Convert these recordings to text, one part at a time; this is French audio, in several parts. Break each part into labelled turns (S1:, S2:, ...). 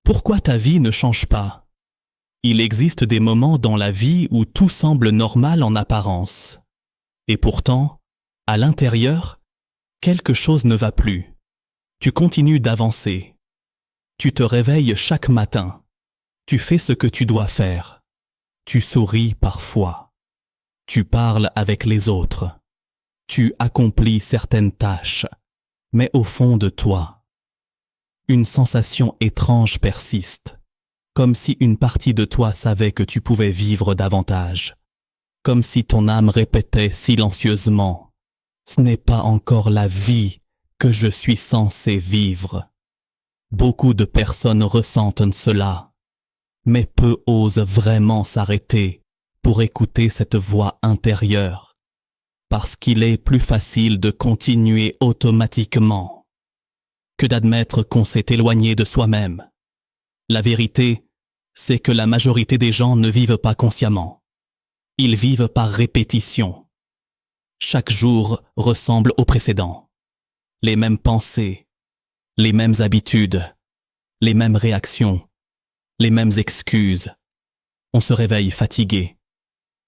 S1: Pourquoi ta vie ne change pas? Il existe des moments dans la vie où tout semble normal en apparence. Et pourtant, à l'intérieur, quelque chose ne va plus. Tu continues d'avancer. Tu te réveilles chaque matin. Tu fais ce que tu dois faire. Tu souris parfois. Tu parles avec les autres. Tu accomplis certaines tâches. Mais au fond de toi, une sensation étrange persiste. Comme si une partie de toi savait que tu pouvais vivre davantage. Comme si ton âme répétait silencieusement « Ce n'est pas encore la vie que je suis censé vivre ». Beaucoup de personnes ressentent cela, mais peu osent vraiment s'arrêter pour écouter cette voix intérieure, parce qu'il est plus facile de continuer automatiquement que d'admettre qu'on s'est éloigné de soi-même. La vérité, c'est que la majorité des gens ne vivent pas consciemment. Ils vivent par répétition. Chaque jour ressemble au précédent. Les mêmes pensées, les mêmes habitudes, les mêmes réactions, les mêmes excuses. On se réveille fatigué.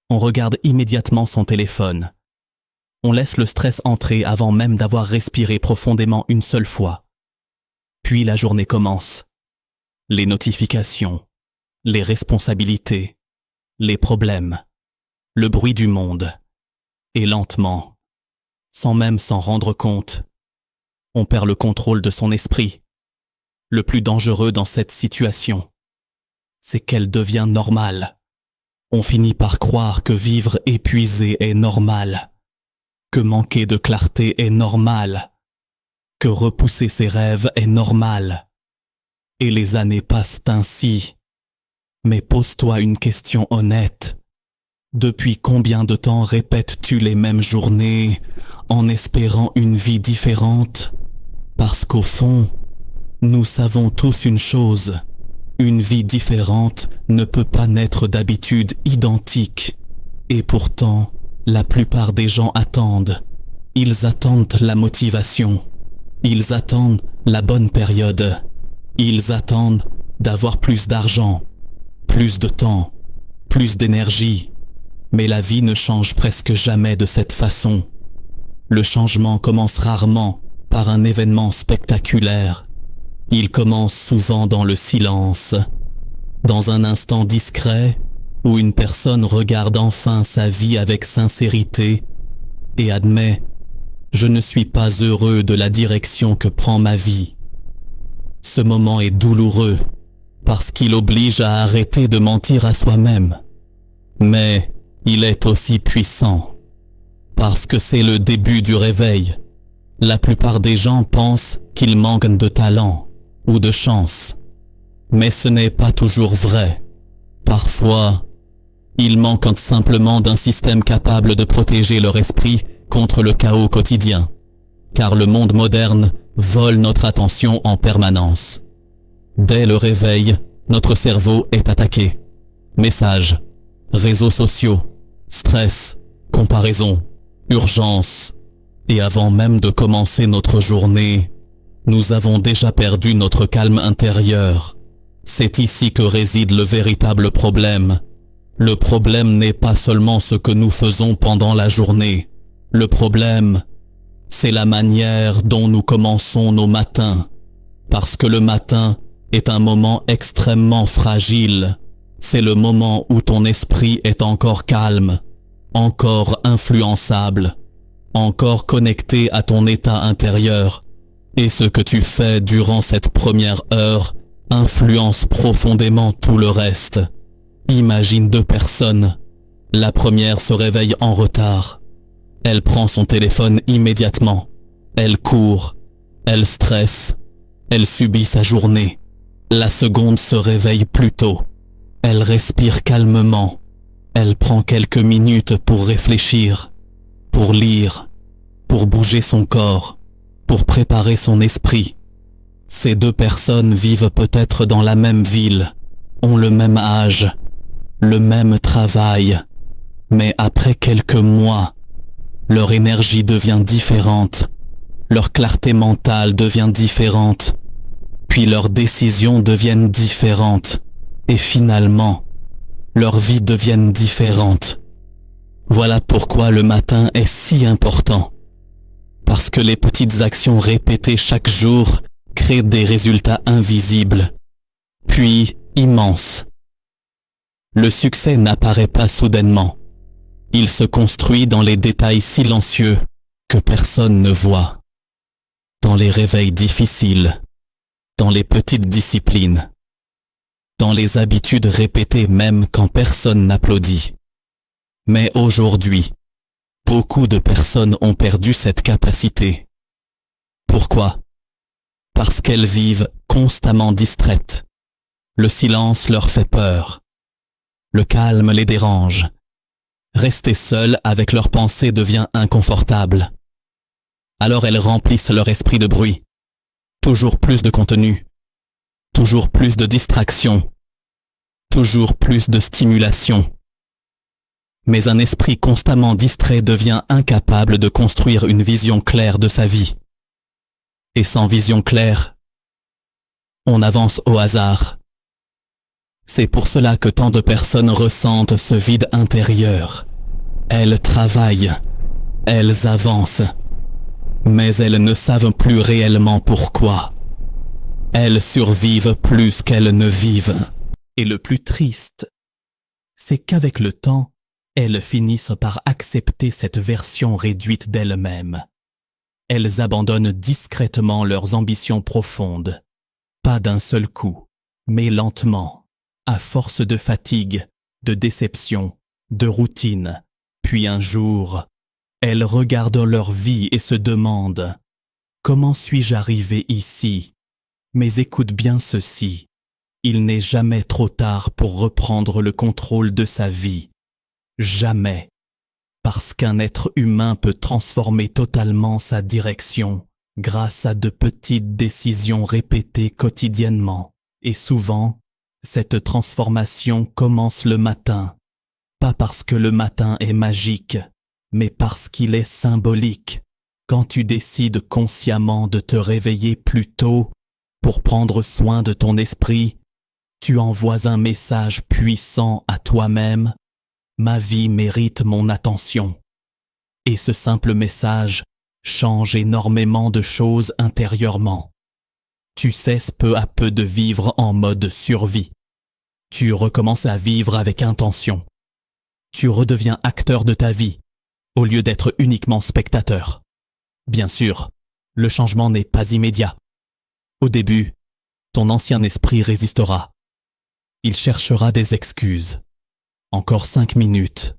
S1: On regarde immédiatement son téléphone. On laisse le stress entrer avant même d'avoir respiré profondément une seule fois. Puis la journée commence. Les notifications, les responsabilités, les problèmes, le bruit du monde. Et lentement, sans même s'en rendre compte, on perd le contrôle de son esprit. Le plus dangereux dans cette situation, c'est qu'elle devient normale. On finit par croire que vivre épuisé est normal, que manquer de clarté est normal, que repousser ses rêves est normal. Et les années passent ainsi. Mais pose-toi une question honnête. Depuis combien de temps répètes-tu les mêmes journées en espérant une vie différente? Parce qu'au fond, nous savons tous une chose. Une vie différente ne peut pas naître d'habitudes identiques. Et pourtant, la plupart des gens attendent. Ils attendent la motivation. Ils attendent la bonne période. Ils attendent d'avoir plus d'argent, plus de temps, plus d'énergie. Mais la vie ne change presque jamais de cette façon. Le changement commence rarement par un événement spectaculaire. Il commence souvent dans le silence, dans un instant discret où une personne regarde enfin sa vie avec sincérité et admet « Je ne suis pas heureux de la direction que prend ma vie ». Ce moment est douloureux parce qu'il oblige à arrêter de mentir à soi-même. Mais il est aussi puissant parce que c'est le début du réveil. La plupart des gens pensent qu'ils manquent de talent ou de chance. Mais ce n'est pas toujours vrai. Parfois, ils manquent simplement d'un système capable de protéger leur esprit contre le chaos quotidien. Car le monde moderne vole notre attention en permanence. Dès le réveil, notre cerveau est attaqué. Messages, réseaux sociaux, stress, comparaison, urgence. Et avant même de commencer notre journée, nous avons déjà perdu notre calme intérieur. C'est ici que réside le véritable problème. Le problème n'est pas seulement ce que nous faisons pendant la journée. Le problème, c'est la manière dont nous commençons nos matins. Parce que le matin est un moment extrêmement fragile. C'est le moment où ton esprit est encore calme, encore influençable, encore connecté à ton état intérieur. Et ce que tu fais durant cette première heure influence profondément tout le reste. Imagine deux personnes. La première se réveille en retard. Elle prend son téléphone immédiatement. Elle court. Elle stresse. Elle subit sa journée. La seconde se réveille plus tôt. Elle respire calmement. Elle prend quelques minutes pour réfléchir, pour lire, pour bouger son corps, pour préparer son esprit. Ces deux personnes vivent peut-être dans la même ville, ont le même âge, le même travail, mais après quelques mois, leur énergie devient différente, leur clarté mentale devient différente. puis leurs décisions deviennent différentes, et finalement, leurs vies deviennent différentes. Voilà pourquoi le matin est si important. Parce que les petites actions répétées chaque jour créent des résultats invisibles, puis immenses. Le succès n'apparaît pas soudainement. Il se construit dans les détails silencieux que personne ne voit. Dans les réveils difficiles, dans les petites disciplines, dans les habitudes répétées même quand personne n'applaudit. Mais aujourd'hui, beaucoup de personnes ont perdu cette capacité. Pourquoi? Parce qu'elles vivent constamment distraites. Le silence leur fait peur. Le calme les dérange. Rester seules avec leurs pensées devient inconfortable. Alors elles remplissent leur esprit de bruit. Toujours plus de contenu. Toujours plus de distractions. Toujours plus de stimulation. Mais un esprit constamment distrait devient incapable de construire une vision claire de sa vie. Et sans vision claire, on avance au hasard. C'est pour cela que tant de personnes ressentent ce vide intérieur. Elles travaillent, elles avancent, mais elles ne savent plus réellement pourquoi. Elles survivent plus qu'elles ne vivent. Et le plus triste, c'est qu'avec le temps, elles finissent par accepter cette version réduite d'elles-mêmes. Elles abandonnent discrètement leurs ambitions profondes, pas d'un seul coup, mais lentement, à force de fatigue, de déception, de routine. Puis un jour, elles regardent leur vie et se demandent « Comment suis-je arrivé ici ?» Mais écoute bien ceci, il n'est jamais trop tard pour reprendre le contrôle de sa vie. Jamais. Parce qu'un être humain peut transformer totalement sa direction grâce à de petites décisions répétées quotidiennement. Et souvent, cette transformation commence le matin. Pas parce que le matin est magique, mais parce qu'il est symbolique. Quand tu décides consciemment de te réveiller plus tôt pour prendre soin de ton esprit, tu envoies un message puissant à toi-même. Ma vie mérite mon attention. Et ce simple message change énormément de choses intérieurement. Tu cesses peu à peu de vivre en mode survie. Tu recommences à vivre avec intention. Tu redeviens acteur de ta vie, au lieu d'être uniquement spectateur. Bien sûr, le changement n'est pas immédiat. Au début, ton ancien esprit résistera. Il cherchera des excuses. Encore 5 minutes.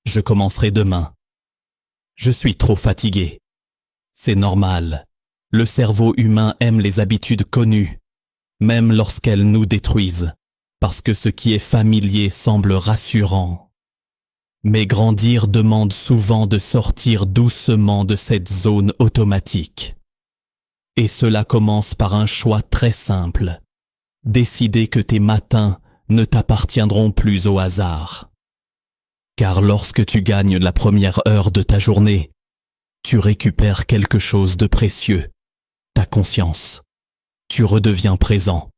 S1: Je commencerai demain. Je suis trop fatigué. C'est normal. Le cerveau humain aime les habitudes connues, même lorsqu'elles nous détruisent, parce que ce qui est familier semble rassurant. Mais grandir demande souvent de sortir doucement de cette zone automatique. Et cela commence par un choix très simple. Décider que tes matins ne t'appartiendront plus au hasard. Car lorsque tu gagnes la première heure de ta journée, tu récupères quelque chose de précieux, ta conscience. Tu redeviens présent.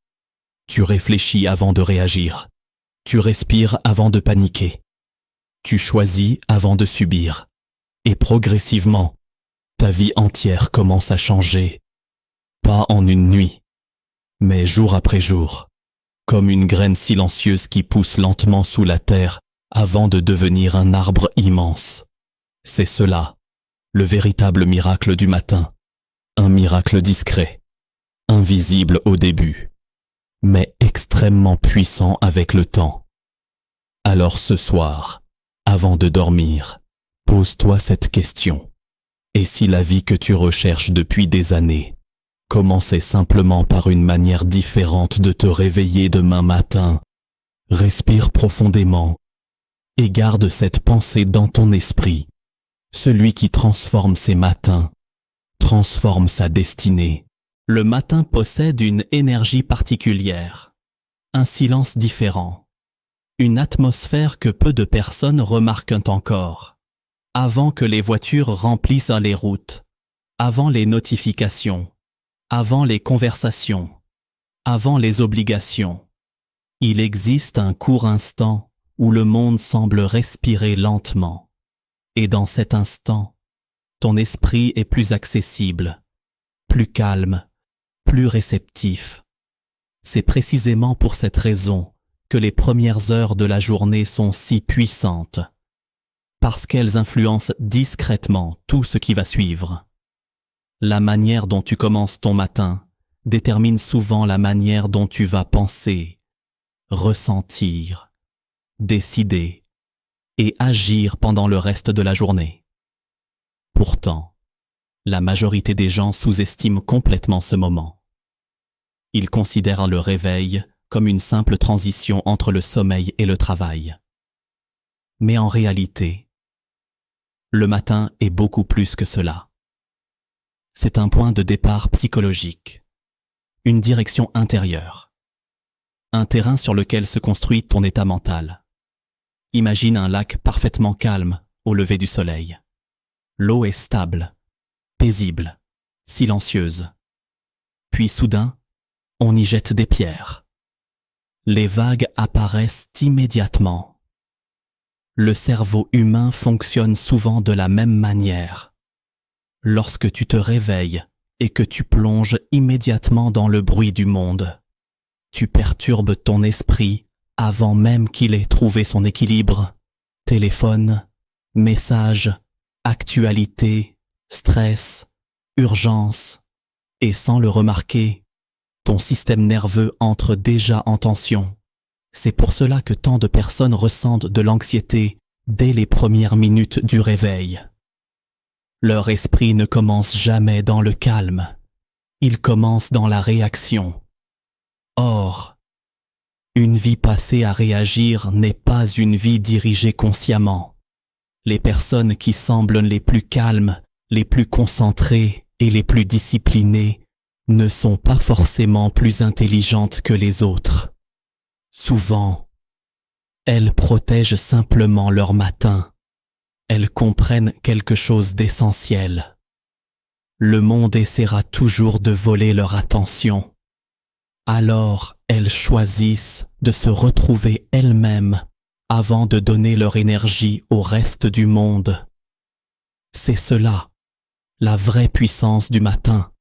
S1: Tu réfléchis avant de réagir. Tu respires avant de paniquer. Tu choisis avant de subir. Et progressivement, ta vie entière commence à changer. Pas en une nuit, mais jour après jour. Comme une graine silencieuse qui pousse lentement sous la terre avant de devenir un arbre immense. C'est cela, le véritable miracle du matin. Un miracle discret, invisible au début, mais extrêmement puissant avec le temps. Alors ce soir, avant de dormir, pose-toi cette question. Et si la vie que tu recherches depuis des années commençait simplement par une manière différente de te réveiller demain matin? Respire profondément et garde cette pensée dans ton esprit. Celui qui transforme ses matins transforme sa destinée. Le matin possède une énergie particulière, un silence différent, une atmosphère que peu de personnes remarquent encore. Avant que les voitures remplissent les routes, avant les notifications, Avant les conversations, avant les obligations, il existe un court instant où le monde semble respirer lentement. Et dans cet instant, ton esprit est plus accessible, plus calme, plus réceptif. C'est précisément pour cette raison que les premières heures de la journée sont si puissantes, parce qu'elles influencent discrètement tout ce qui va suivre. La manière dont tu commences ton matin détermine souvent la manière dont tu vas penser, ressentir, décider et agir pendant le reste de la journée. Pourtant, la majorité des gens sous-estiment complètement ce moment. Ils considèrent le réveil comme une simple transition entre le sommeil et le travail. Mais en réalité, le matin est beaucoup plus que cela. C'est un point de départ psychologique, une direction intérieure, un terrain sur lequel se construit ton état mental. Imagine un lac parfaitement calme au lever du soleil. L'eau est stable, paisible, silencieuse. Puis soudain, on y jette des pierres. Les vagues apparaissent immédiatement. Le cerveau humain fonctionne souvent de la même manière. Lorsque tu te réveilles et que tu plonges immédiatement dans le bruit du monde, tu perturbes ton esprit avant même qu'il ait trouvé son équilibre. Téléphone, messages, actualité, stress, urgence, et sans le remarquer, ton système nerveux entre déjà en tension. C'est pour cela que tant de personnes ressentent de l'anxiété dès les premières minutes du réveil. Leur esprit ne commence jamais dans le calme, il commence dans la réaction. Or, une vie passée à réagir n'est pas une vie dirigée consciemment. Les personnes qui semblent les plus calmes, les plus concentrées et les plus disciplinées ne sont pas forcément plus intelligentes que les autres. Souvent, elles protègent simplement leur matin. Elles comprennent quelque chose d'essentiel. Le monde essaiera toujours de voler leur attention. Alors, elles choisissent de se retrouver elles-mêmes avant de donner leur énergie au reste du monde. C'est cela, la vraie puissance du matin.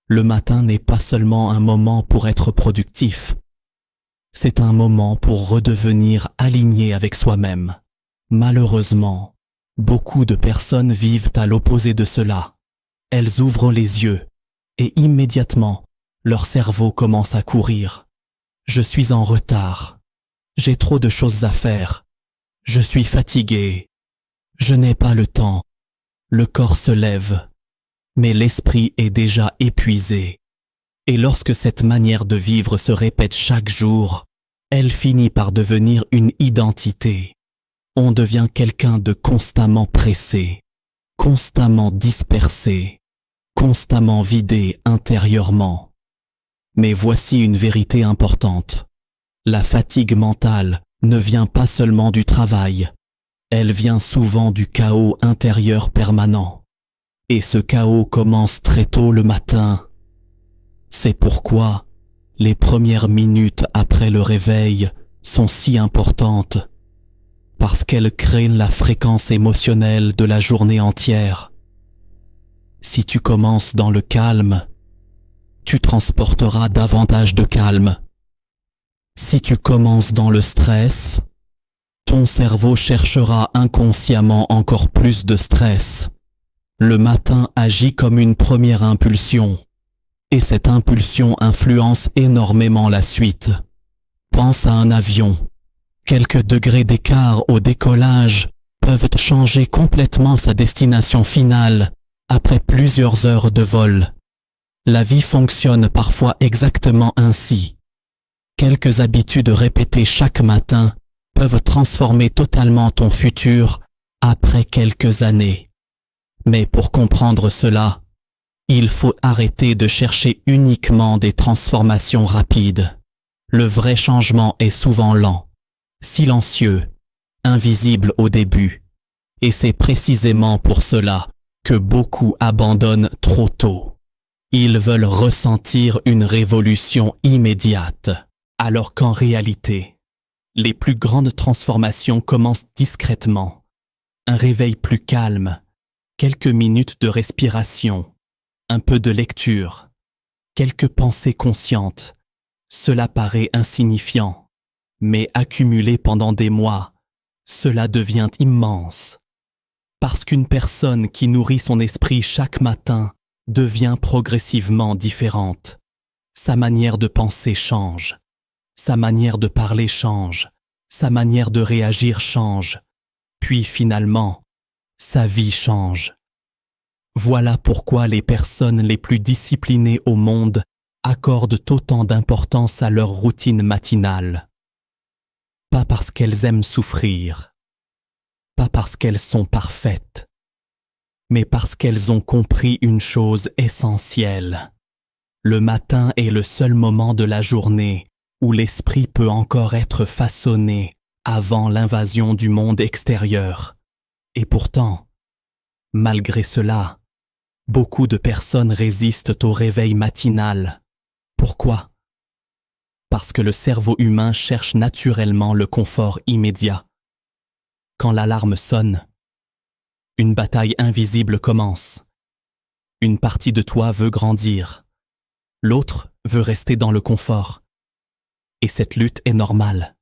S1: Le matin n'est pas seulement un moment pour être productif. C'est un moment pour redevenir aligné avec soi-même. Malheureusement, beaucoup de personnes vivent à l'opposé de cela. Elles ouvrent les yeux et immédiatement, leur cerveau commence à courir. Je suis en retard. J'ai trop de choses à faire. Je suis fatigué. Je n'ai pas le temps. Le corps se lève, mais l'esprit est déjà épuisé. Et lorsque cette manière de vivre se répète chaque jour, elle finit par devenir une identité. On devient quelqu'un de constamment pressé, constamment dispersé, constamment vidé intérieurement. Mais voici une vérité importante. La fatigue mentale ne vient pas seulement du travail, elle vient souvent du chaos intérieur permanent. Et ce chaos commence très tôt le matin. C'est pourquoi les premières minutes après le réveil sont si importantes, parce qu'elles créent la fréquence émotionnelle de la journée entière. Si tu commences dans le calme, tu transporteras davantage de calme. Si tu commences dans le stress, ton cerveau cherchera inconsciemment encore plus de stress. Le matin agit comme une première impulsion, et cette impulsion influence énormément la suite. Pense à un avion. Quelques degrés d'écart au décollage peuvent changer complètement sa destination finale après plusieurs heures de vol. La vie fonctionne parfois exactement ainsi. Quelques habitudes répétées chaque matin peuvent transformer totalement ton futur après quelques années. Mais pour comprendre cela, il faut arrêter de chercher uniquement des transformations rapides. Le vrai changement est souvent lent, silencieux, invisible au début. Et c'est précisément pour cela que beaucoup abandonnent trop tôt. Ils veulent ressentir une révolution immédiate, alors qu'en réalité, les plus grandes transformations commencent discrètement. Un réveil plus calme, quelques minutes de respiration, un peu de lecture, quelques pensées conscientes. Cela paraît insignifiant, mais accumulé pendant des mois, cela devient immense. Parce qu'une personne qui nourrit son esprit chaque matin devient progressivement différente. Sa manière de penser change, sa manière de parler change, sa manière de réagir change, puis finalement, sa vie change. Voilà pourquoi les personnes les plus disciplinées au monde accordent autant d'importance à leur routine matinale. Pas parce qu'elles aiment souffrir, pas parce qu'elles sont parfaites, mais parce qu'elles ont compris une chose essentielle. Le matin est le seul moment de la journée où l'esprit peut encore être façonné avant l'invasion du monde extérieur. Et pourtant, malgré cela, beaucoup de personnes résistent au réveil matinal. Pourquoi? Parce que le cerveau humain cherche naturellement le confort immédiat. Quand l'alarme sonne, une bataille invisible commence. Une partie de toi veut grandir, l'autre veut rester dans le confort. Et cette lutte est normale.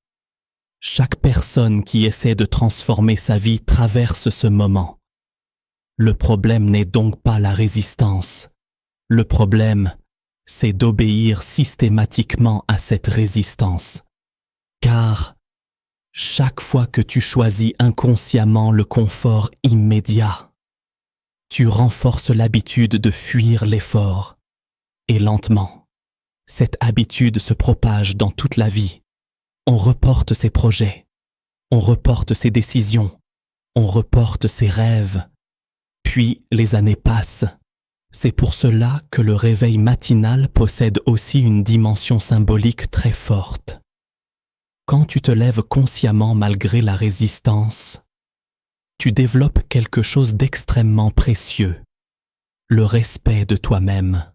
S1: Chaque personne qui essaie de transformer sa vie traverse ce moment. Le problème n'est donc pas la résistance. Le problème, c'est d'obéir systématiquement à cette résistance. Car chaque fois que tu choisis inconsciemment le confort immédiat, tu renforces l'habitude de fuir l'effort. Et lentement, cette habitude se propage dans toute la vie. On reporte ses projets, on reporte ses décisions, on reporte ses rêves. Puis les années passent. C'est pour cela que le réveil matinal possède aussi une dimension symbolique très forte. Quand tu te lèves consciemment malgré la résistance, tu développes quelque chose d'extrêmement précieux, le respect de toi-même.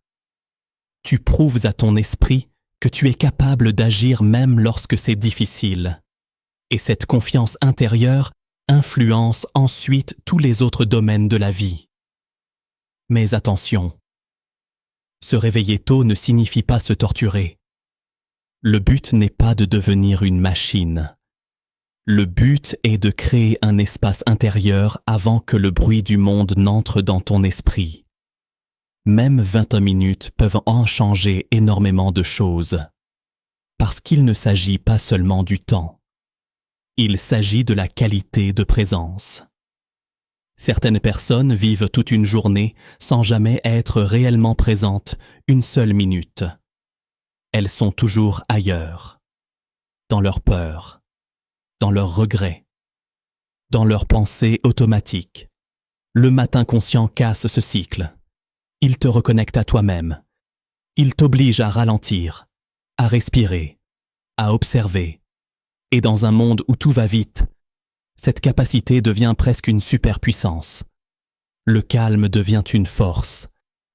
S1: Tu prouves à ton esprit que tu es capable d'agir même lorsque c'est difficile. Et cette confiance intérieure influence ensuite tous les autres domaines de la vie. Mais attention, se réveiller tôt ne signifie pas se torturer. Le but n'est pas de devenir une machine. Le but est de créer un espace intérieur avant que le bruit du monde n'entre dans ton esprit. Même 20 minutes peuvent en changer énormément de choses. Parce qu'il ne s'agit pas seulement du temps. Il s'agit de la qualité de présence. Certaines personnes vivent toute une journée sans jamais être réellement présentes une seule minute. Elles sont toujours ailleurs, dans leurs peurs, dans leurs regrets, dans leurs pensées automatiques. Le matin conscient casse ce cycle. Il te reconnecte à toi-même. Il t'oblige à ralentir, à respirer, à observer. Et dans un monde où tout va vite, cette capacité devient presque une superpuissance. Le calme devient une force.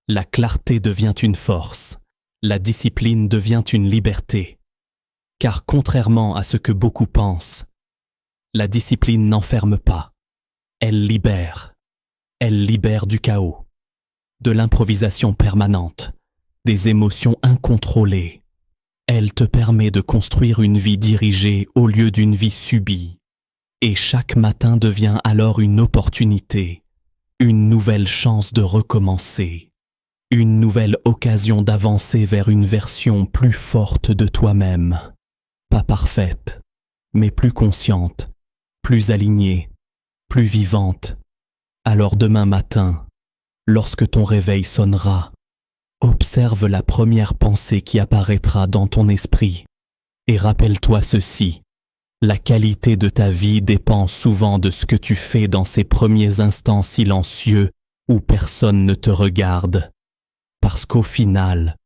S1: La clarté devient une force. La discipline devient une liberté. Car contrairement à ce que beaucoup pensent, la discipline n'enferme pas. Elle libère. Elle libère du chaos, de l'improvisation permanente, des émotions incontrôlées. Elle te permet de construire une vie dirigée au lieu d'une vie subie. Et chaque matin devient alors une opportunité, une nouvelle chance de recommencer, une nouvelle occasion d'avancer vers une version plus forte de toi-même. Pas parfaite, mais plus consciente, plus alignée, plus vivante. Alors demain matin, lorsque ton réveil sonnera, observe la première pensée qui apparaîtra dans ton esprit et rappelle-toi ceci. La qualité de ta vie dépend souvent de ce que tu fais dans ces premiers instants silencieux où personne ne te regarde. Parce qu'au final,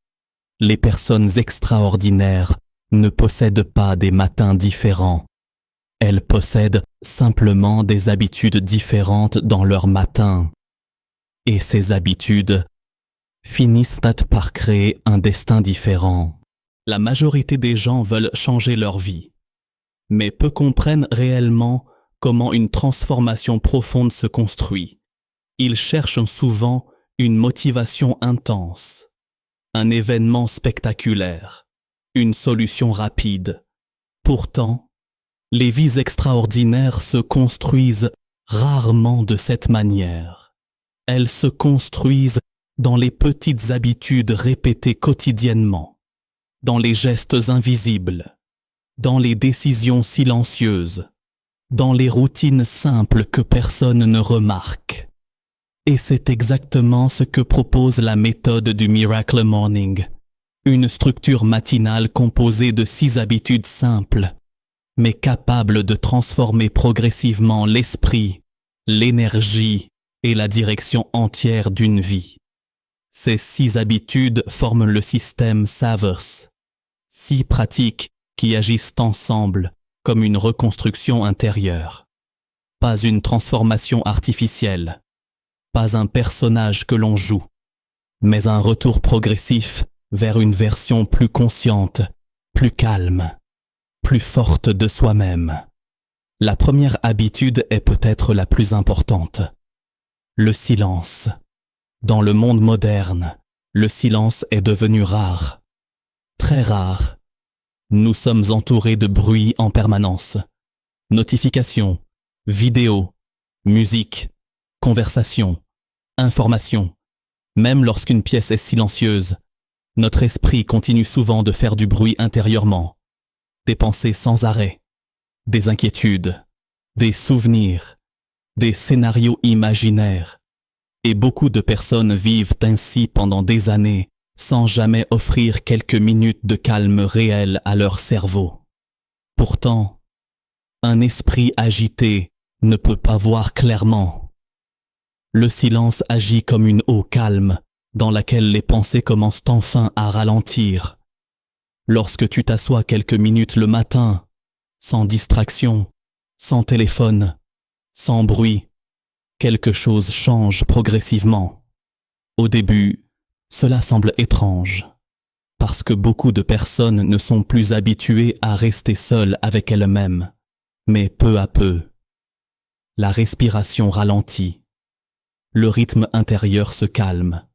S1: les personnes extraordinaires ne possèdent pas des matins différents. Elles possèdent simplement des habitudes différentes dans leur matin. Et ces habitudes finissent par créer un destin différent. La majorité des gens veulent changer leur vie, mais peu comprennent réellement comment une transformation profonde se construit. Ils cherchent souvent une motivation intense, un événement spectaculaire, une solution rapide. Pourtant, les vies extraordinaires se construisent rarement de cette manière. Elles se construisent dans les petites habitudes répétées quotidiennement, dans les gestes invisibles, dans les décisions silencieuses, dans les routines simples que personne ne remarque. Et c'est exactement ce que propose la méthode du Miracle Morning, une structure matinale composée de 6 habitudes simples, mais capables de transformer progressivement l'esprit, l'énergie et la direction entière d'une vie. Ces 6 habitudes forment le système Savers, 6 pratiques qui agissent ensemble comme une reconstruction intérieure. Pas une transformation artificielle, pas un personnage que l'on joue, mais un retour progressif vers une version plus consciente, plus calme, plus forte de soi-même. La première habitude est peut-être la plus importante. Le silence. Dans le monde moderne, le silence est devenu rare. Très rare. Nous sommes entourés de bruit en permanence. Notifications, vidéos, musique, conversations, informations. Même lorsqu'une pièce est silencieuse, notre esprit continue souvent de faire du bruit intérieurement. Des pensées sans arrêt, des inquiétudes, des souvenirs, des scénarios imaginaires. Et beaucoup de personnes vivent ainsi pendant des années, sans jamais offrir quelques minutes de calme réel à leur cerveau. Pourtant, un esprit agité ne peut pas voir clairement. Le silence agit comme une eau calme, dans laquelle les pensées commencent enfin à ralentir. Lorsque tu t'assois quelques minutes le matin, sans distraction, sans téléphone, sans bruit, quelque chose change progressivement. Au début, cela semble étrange, parce que beaucoup de personnes ne sont plus habituées à rester seules avec elles-mêmes. Mais peu à peu, la respiration ralentit, le rythme intérieur se calme,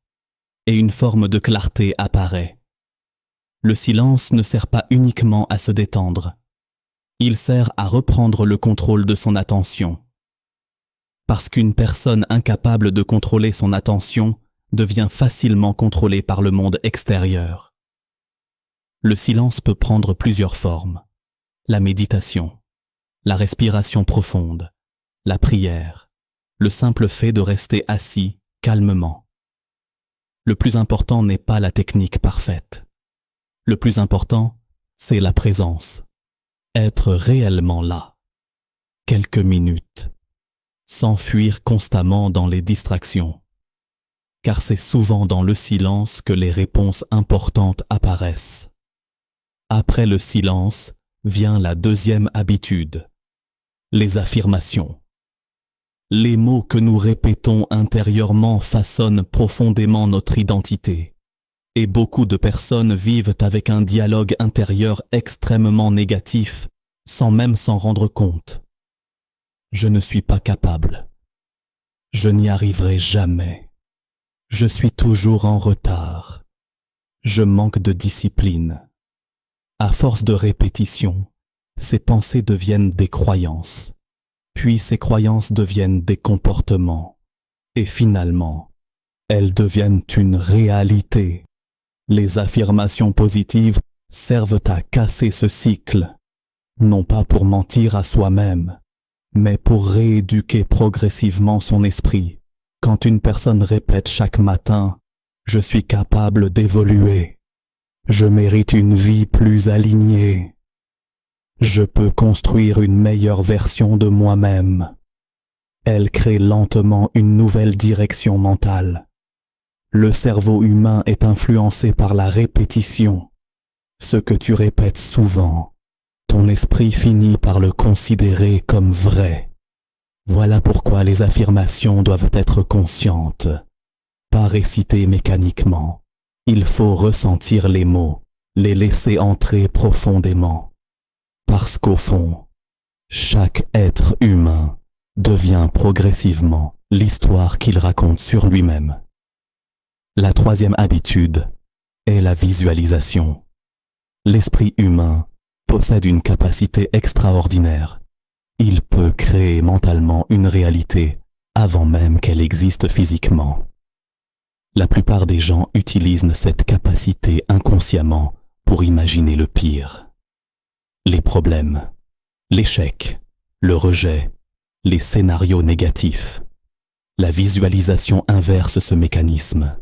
S1: et une forme de clarté apparaît. Le silence ne sert pas uniquement à se détendre, il sert à reprendre le contrôle de son attention. Parce qu'une personne incapable de contrôler son attention devient facilement contrôlée par le monde extérieur. Le silence peut prendre plusieurs formes. La méditation, la respiration profonde, la prière, le simple fait de rester assis calmement. Le plus important n'est pas la technique parfaite. Le plus important, c'est la présence. Être réellement là. Quelques minutes. Sans fuir constamment dans les distractions. Car c'est souvent dans le silence que les réponses importantes apparaissent. Après le silence, vient la deuxième habitude. Les affirmations. Les mots que nous répétons intérieurement façonnent profondément notre identité. Et beaucoup de personnes vivent avec un dialogue intérieur extrêmement négatif, sans même s'en rendre compte. Je ne suis pas capable. Je n'y arriverai jamais. Je suis toujours en retard. Je manque de discipline. À force de répétition, ces pensées deviennent des croyances. Puis ces croyances deviennent des comportements. Et finalement, elles deviennent une réalité. Les affirmations positives servent à casser ce cycle, non pas pour mentir à soi-même, mais pour rééduquer progressivement son esprit. Quand une personne répète chaque matin « Je suis capable d'évoluer »,« Je mérite une vie plus alignée »,« Je peux construire une meilleure version de moi-même », elle crée lentement une nouvelle direction mentale. Le cerveau humain est influencé par la répétition. Ce que tu répètes souvent, ton esprit finit par le considérer comme vrai. Voilà pourquoi les affirmations doivent être conscientes. pas réciter mécaniquement. Il faut ressentir les mots, les laisser entrer profondément. Parce qu'au fond, chaque être humain devient progressivement l'histoire qu'il raconte sur lui-même. La troisième habitude est la visualisation. L'esprit humain possède une capacité extraordinaire. Il peut créer mentalement une réalité avant même qu'elle existe physiquement. La plupart des gens utilisent cette capacité inconsciemment pour imaginer le pire. Les problèmes, l'échec, le rejet, les scénarios négatifs. La visualisation inverse ce mécanisme.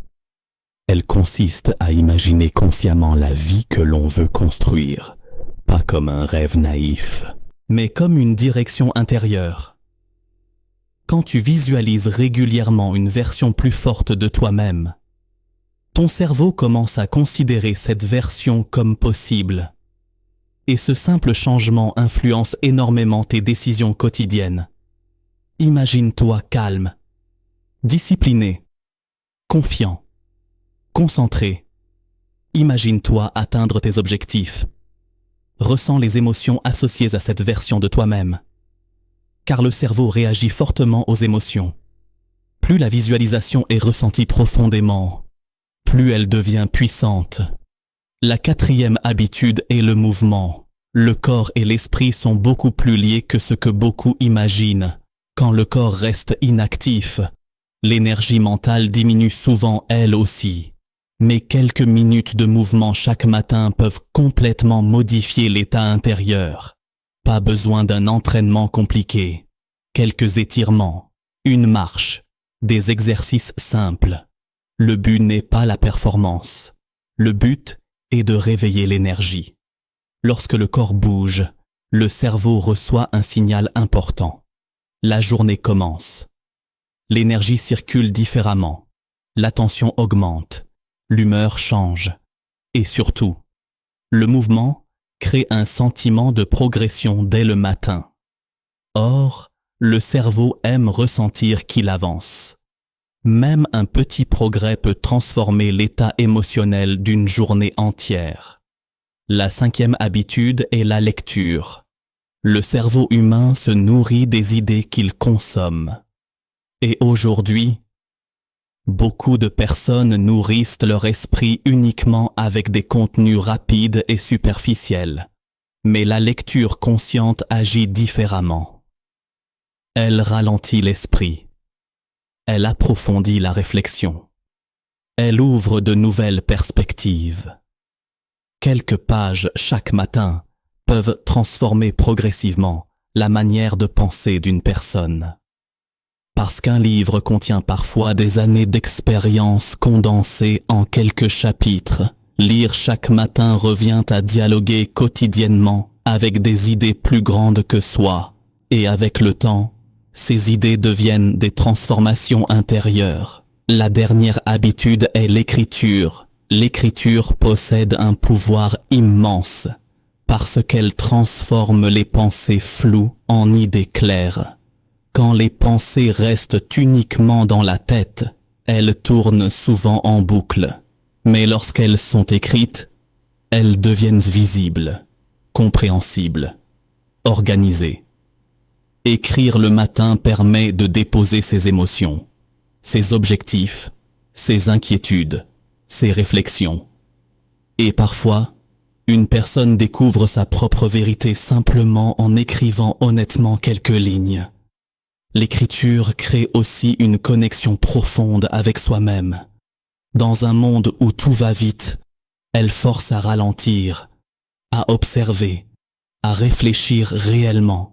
S1: Elle consiste à imaginer consciemment la vie que l'on veut construire, pas comme un rêve naïf, mais comme une direction intérieure. Quand tu visualises régulièrement une version plus forte de toi-même, ton cerveau commence à considérer cette version comme possible. Et ce simple changement influence énormément tes décisions quotidiennes. Imagine-toi calme, discipliné, confiant, concentré. Imagine-toi atteindre tes objectifs. Ressens les émotions associées à cette version de toi-même. Car le cerveau réagit fortement aux émotions. Plus la visualisation est ressentie profondément, plus elle devient puissante. La quatrième habitude est le mouvement. Le corps et l'esprit sont beaucoup plus liés que ce que beaucoup imaginent. Quand le corps reste inactif, l'énergie mentale diminue souvent elle aussi. Mais quelques minutes de mouvement chaque matin peuvent complètement modifier l'état intérieur. Pas besoin d'un entraînement compliqué. Quelques étirements, une marche, des exercices simples. Le but n'est pas la performance. Le but est de réveiller l'énergie. Lorsque le corps bouge, le cerveau reçoit un signal important. La journée commence. L'énergie circule différemment. L'attention augmente. L'humeur change. Et surtout, le mouvement crée un sentiment de progression dès le matin. Or, le cerveau aime ressentir qu'il avance. Même un petit progrès peut transformer l'état émotionnel d'une journée entière. La cinquième habitude est la lecture. Le cerveau humain se nourrit des idées qu'il consomme. Et aujourd'hui, beaucoup de personnes nourrissent leur esprit uniquement avec des contenus rapides et superficiels. Mais la lecture consciente agit différemment. Elle ralentit l'esprit. Elle approfondit la réflexion. Elle ouvre de nouvelles perspectives. Quelques pages chaque matin peuvent transformer progressivement la manière de penser d'une personne. Parce qu'un livre contient parfois des années d'expérience condensées en quelques chapitres, lire chaque matin revient à dialoguer quotidiennement avec des idées plus grandes que soi, et avec le temps, ces idées deviennent des transformations intérieures. La dernière habitude est l'écriture. L'écriture possède un pouvoir immense, parce qu'elle transforme les pensées floues en idées claires. Quand les pensées restent uniquement dans la tête, elles tournent souvent en boucle. Mais lorsqu'elles sont écrites, elles deviennent visibles, compréhensibles, organisées. Écrire le matin permet de déposer ses émotions, ses objectifs, ses inquiétudes, ses réflexions. Et parfois, une personne découvre sa propre vérité simplement en écrivant honnêtement quelques lignes. L'écriture crée aussi une connexion profonde avec soi-même. Dans un monde où tout va vite, elle force à ralentir, à observer, à réfléchir réellement.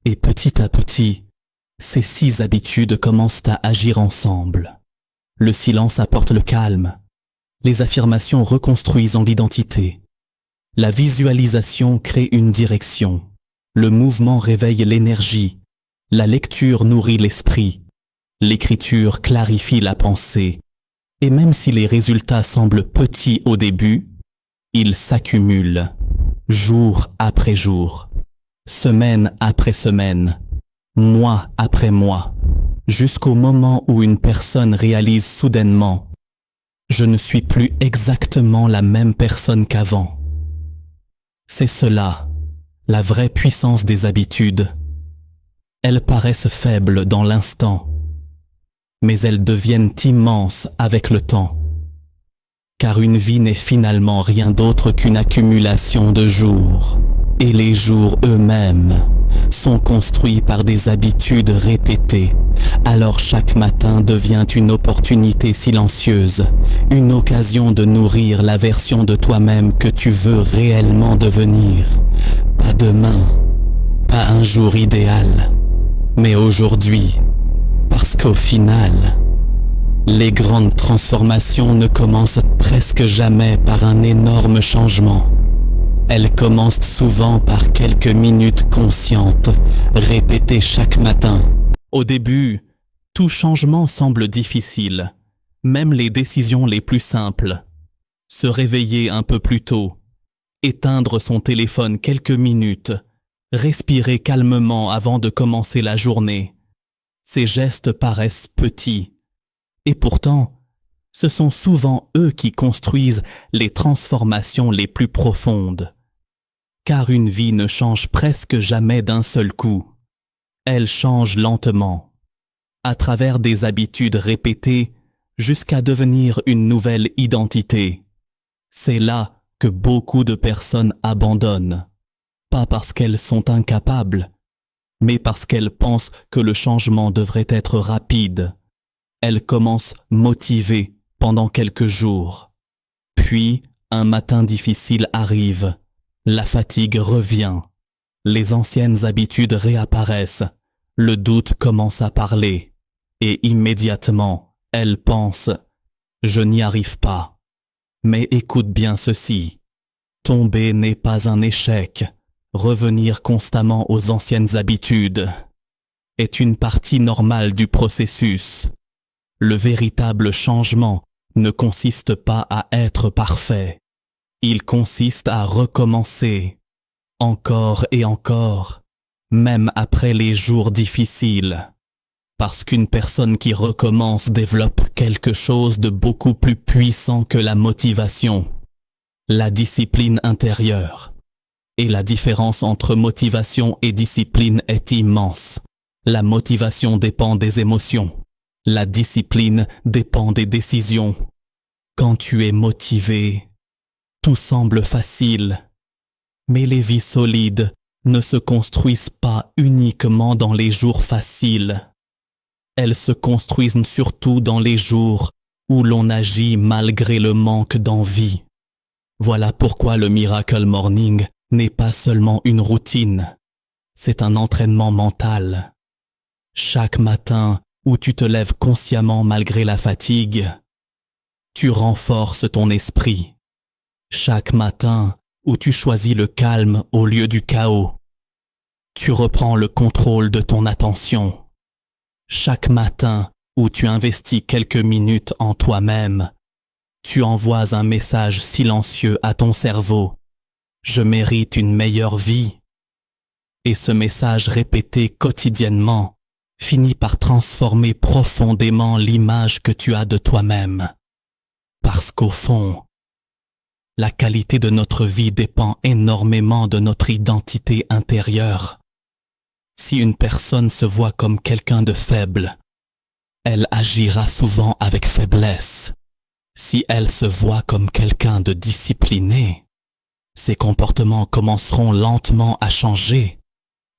S1: Et petit à petit, ces 6 habitudes commencent à agir ensemble. Le silence apporte le calme. Les affirmations reconstruisent l'identité. La visualisation crée une direction. Le mouvement réveille l'énergie. La lecture nourrit l'esprit. L'écriture clarifie la pensée. Et même si les résultats semblent petits au début, ils s'accumulent, jour après jour, semaine après semaine, mois après mois. jusqu'au moment où une personne réalise soudainement « Je ne suis plus exactement la même personne qu'avant ». C'est cela, la vraie puissance des habitudes. Elles paraissent faibles dans l'instant, mais elles deviennent immenses avec le temps. Car une vie n'est finalement rien d'autre qu'une accumulation de jours. Et les jours eux-mêmes sont construits par des habitudes répétées. Alors chaque matin devient une opportunité silencieuse, une occasion de nourrir la version de toi-même que tu veux réellement devenir. Pas demain, pas un jour idéal, mais aujourd'hui. Parce qu'au final, les grandes transformations ne commencent presque jamais par un énorme changement. Elles commencent souvent par quelques minutes conscientes, répétées chaque matin. Au début, tout changement semble difficile, même les décisions les plus simples. Se réveiller un peu plus tôt, éteindre son téléphone quelques minutes, respirer calmement avant de commencer la journée. Ces gestes paraissent petits, et pourtant, ce sont souvent eux qui construisent les transformations les plus profondes. Car une vie ne change presque jamais d'un seul coup. Elle change lentement, à travers des habitudes répétées jusqu'à devenir une nouvelle identité. C'est là que beaucoup de personnes abandonnent, pas parce qu'elles sont incapables, mais parce qu'elles pensent que le changement devrait être rapide. Elles commencent motivées pendant quelques jours. Puis, un matin difficile arrive. La fatigue revient. Les anciennes habitudes réapparaissent. Le doute commence à parler. Et immédiatement, elles pensent « Je n'y arrive pas ». Mais écoute bien ceci. Tomber n'est pas un échec. Revenir constamment aux anciennes habitudes est une partie normale du processus. Le véritable changement ne consiste pas à être parfait. Il consiste à recommencer, encore et encore, même après les jours difficiles. Parce qu'une personne qui recommence développe quelque chose de beaucoup plus puissant que la motivation, la discipline intérieure. Et la différence entre motivation et discipline est immense. La motivation dépend des émotions. La discipline dépend des décisions. Quand tu es motivé, tout semble facile. Mais les vies solides ne se construisent pas uniquement dans les jours faciles. Elles se construisent surtout dans les jours où l'on agit malgré le manque d'envie. Voilà pourquoi le Miracle Morning n'est pas seulement une routine, c'est un entraînement mental. Chaque matin où tu te lèves consciemment malgré la fatigue, tu renforces ton esprit. Chaque matin où tu choisis le calme au lieu du chaos, tu reprends le contrôle de ton attention. Chaque matin où tu investis quelques minutes en toi-même, tu envoies un message silencieux à ton cerveau. Je mérite une meilleure vie. Et ce message répété quotidiennement finit par transformer profondément l'image que tu as de toi-même. Parce qu'au fond, la qualité de notre vie dépend énormément de notre identité intérieure. Si une personne se voit comme quelqu'un de faible, elle agira souvent avec faiblesse. Si elle se voit comme quelqu'un de discipliné, ses comportements commenceront lentement à changer.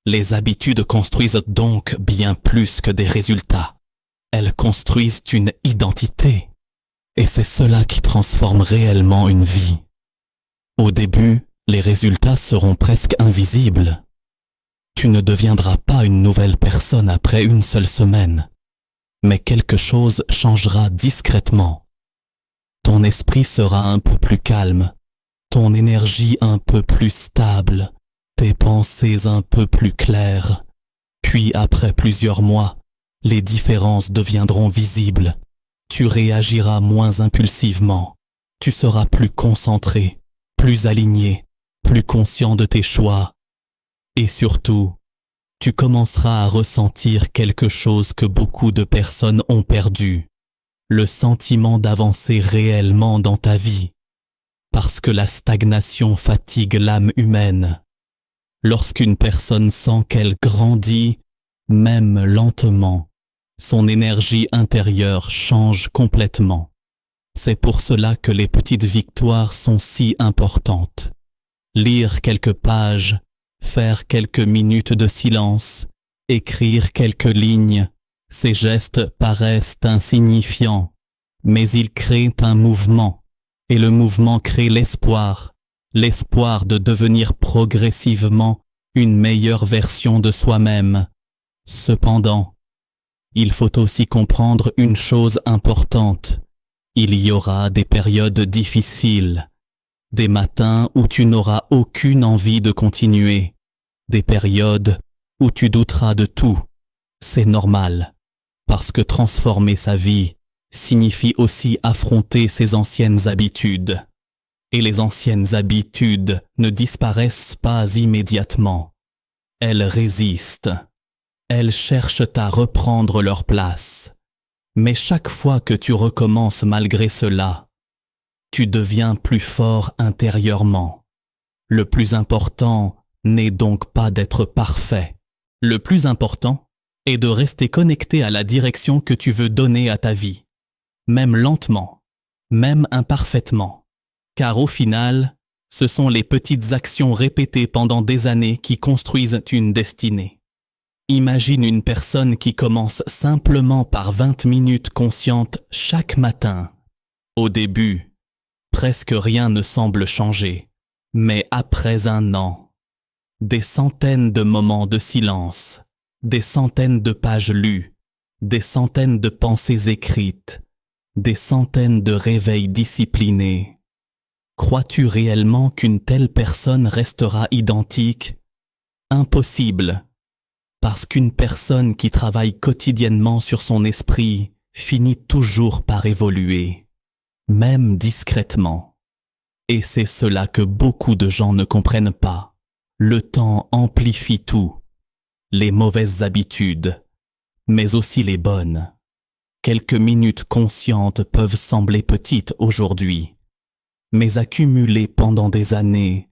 S1: Les habitudes construisent donc bien plus que des résultats. Elles construisent une identité. Et c'est cela qui transforme réellement une vie. Au début, les résultats seront presque invisibles. Tu ne deviendras pas une nouvelle personne après une seule semaine. Mais quelque chose changera discrètement. Ton esprit sera un peu plus calme, ton énergie un peu plus stable, tes pensées un peu plus claires. Puis après plusieurs mois, les différences deviendront visibles. Tu réagiras moins impulsivement. Tu seras plus concentré, plus aligné, plus conscient de tes choix. Et surtout, tu commenceras à ressentir quelque chose que beaucoup de personnes ont perdu, le sentiment d'avancer réellement dans ta vie, parce que la stagnation fatigue l'âme humaine. Lorsqu'une personne sent qu'elle grandit, même lentement, son énergie intérieure change complètement. C'est pour cela que les petites victoires sont si importantes. Lire quelques pages, faire quelques minutes de silence, écrire quelques lignes, ces gestes paraissent insignifiants, mais ils créent un mouvement, et le mouvement crée l'espoir de devenir progressivement une meilleure version de soi-même. Cependant, il faut aussi comprendre une chose importante. Il y aura des périodes difficiles, des matins où tu n'auras aucune envie de continuer, des périodes où tu douteras de tout. C'est normal, parce que transformer sa vie signifie aussi affronter ses anciennes habitudes. Et les anciennes habitudes ne disparaissent pas immédiatement. Elles résistent. Elles cherchent à reprendre leur place. Mais chaque fois que tu recommences malgré cela, tu deviens plus fort intérieurement. Le plus important n'est donc pas d'être parfait. Le plus important est de rester connecté à la direction que tu veux donner à ta vie, même lentement, même imparfaitement. Car au final, ce sont les petites actions répétées pendant des années qui construisent une destinée. Imagine une personne qui commence simplement par 20 minutes conscientes chaque matin. Au début, presque rien ne semble changer, mais après un an, des centaines de moments de silence, des centaines de pages lues, des centaines de pensées écrites, des centaines de réveils disciplinés. Crois-tu réellement qu'une telle personne restera identique? Impossible. Parce qu'une personne qui travaille quotidiennement sur son esprit finit toujours par évoluer, même discrètement. Et c'est cela que beaucoup de gens ne comprennent pas. Le temps amplifie tout, les mauvaises habitudes, mais aussi les bonnes. Quelques minutes conscientes peuvent sembler petites aujourd'hui, mais accumulées pendant des années,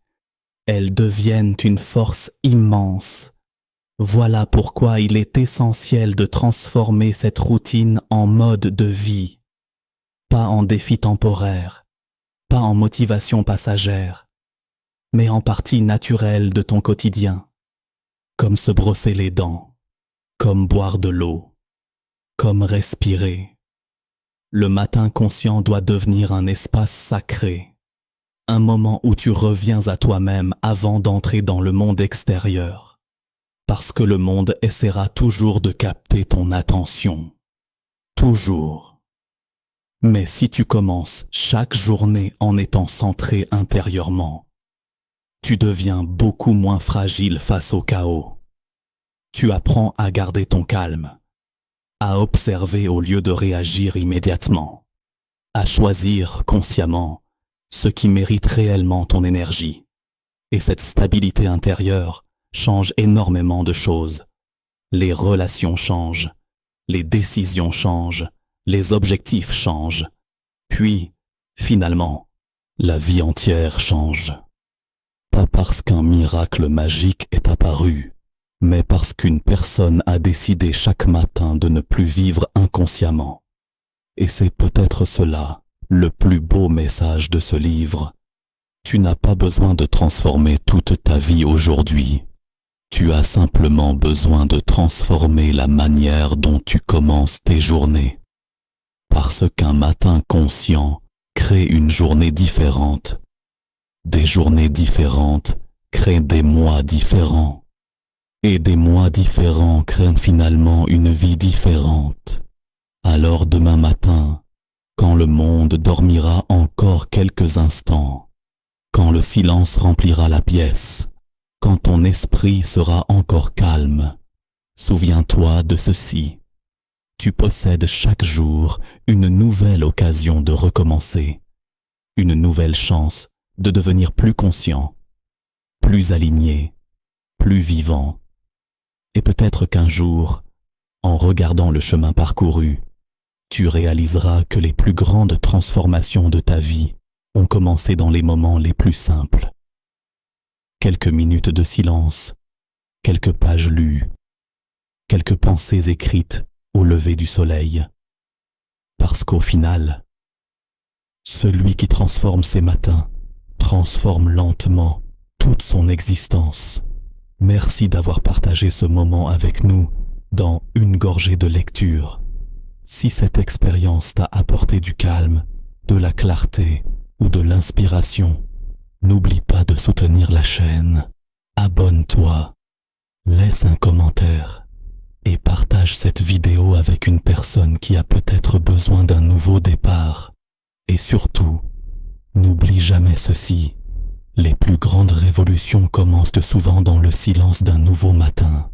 S1: elles deviennent une force immense. Voilà pourquoi il est essentiel de transformer cette routine en mode de vie, pas en défi temporaire, pas en motivation passagère, mais en partie naturelle de ton quotidien, comme se brosser les dents, comme boire de l'eau, comme respirer. Le matin conscient doit devenir un espace sacré, un moment où tu reviens à toi-même avant d'entrer dans le monde extérieur. Parce que le monde essaiera toujours de capter ton attention. Toujours. Mais si tu commences chaque journée en étant centré intérieurement, tu deviens beaucoup moins fragile face au chaos. Tu apprends à garder ton calme, à observer au lieu de réagir immédiatement, à choisir consciemment ce qui mérite réellement ton énergie. Et cette stabilité intérieure change énormément de choses. Les relations changent, les décisions changent, les objectifs changent. Puis, finalement, la vie entière change. Pas parce qu'un miracle magique est apparu, mais parce qu'une personne a décidé chaque matin de ne plus vivre inconsciemment. Et c'est peut-être cela, le plus beau message de ce livre. Tu n'as pas besoin de transformer toute ta vie aujourd'hui. Tu as simplement besoin de transformer la manière dont tu commences tes journées. Parce qu'un matin conscient crée une journée différente. Des journées différentes créent des mois différents. Et des mois différents créent finalement une vie différente. Alors demain matin, quand le monde dormira encore quelques instants, quand le silence remplira la pièce, quand ton esprit sera encore calme, souviens-toi de ceci. Tu possèdes chaque jour une nouvelle occasion de recommencer, une nouvelle chance de devenir plus conscient, plus aligné, plus vivant. Et peut-être qu'un jour, en regardant le chemin parcouru, tu réaliseras que les plus grandes transformations de ta vie ont commencé dans les moments les plus simples. Quelques minutes de silence, quelques pages lues, quelques pensées écrites au lever du soleil. Parce qu'au final, celui qui transforme ses matins transforme lentement toute son existence. Merci d'avoir partagé ce moment avec nous dans Une gorgée de lecture. Si cette expérience t'a apporté du calme, de la clarté ou de l'inspiration, n'oublie pas de soutenir la chaîne. Abonne-toi, laisse un commentaire et partage cette vidéo avec une personne qui a peut-être besoin d'un nouveau départ. Et surtout, n'oublie jamais ceci. Les plus grandes révolutions commencent souvent dans le silence d'un nouveau matin.